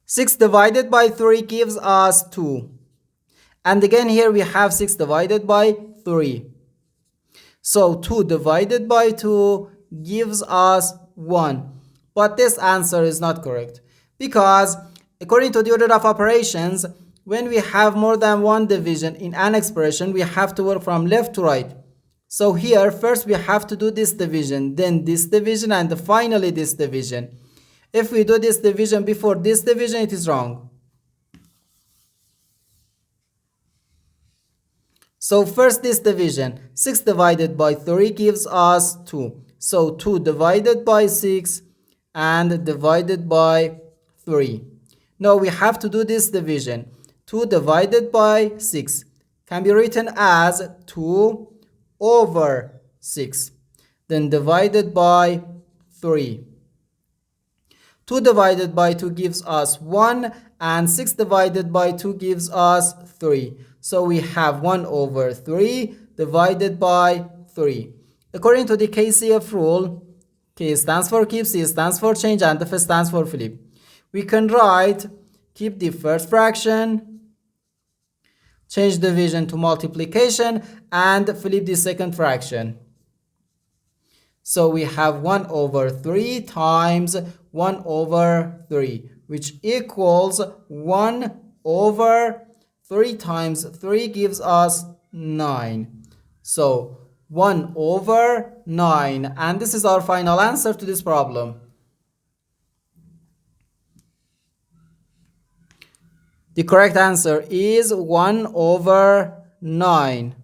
6 divided by 3 gives us 2. And again here we have 6 divided by 3. So 2 divided by 2 gives us 1. But this answer is not correct, because according to the order of operations, when we have more than one division in an expression, we have to work from left to right. So here first we have to do this division, then this division, and finally this division. If we do this division before this division, it is wrong. So first this division, 6 divided by 3 gives us 2. So 2 divided by 6 and divided by 3. Now we have to do this division. 2 divided by 6 can be written as 2 over 6. Then divided by 3. 2 divided by 2 gives us 1, and 6 divided by 2 gives us 3. So we have 1 over 3 divided by 3. According to the KCF rule, K stands for keep, C stands for change, and F stands for flip. We can write keep the first fraction, change division to multiplication, and flip the second fraction. So we have 1 over 3 times 1 over 3, which equals 1 over 3 times 3 gives us 9. So 1 over 9. And this is our final answer to this problem. The correct answer is 1 over 9.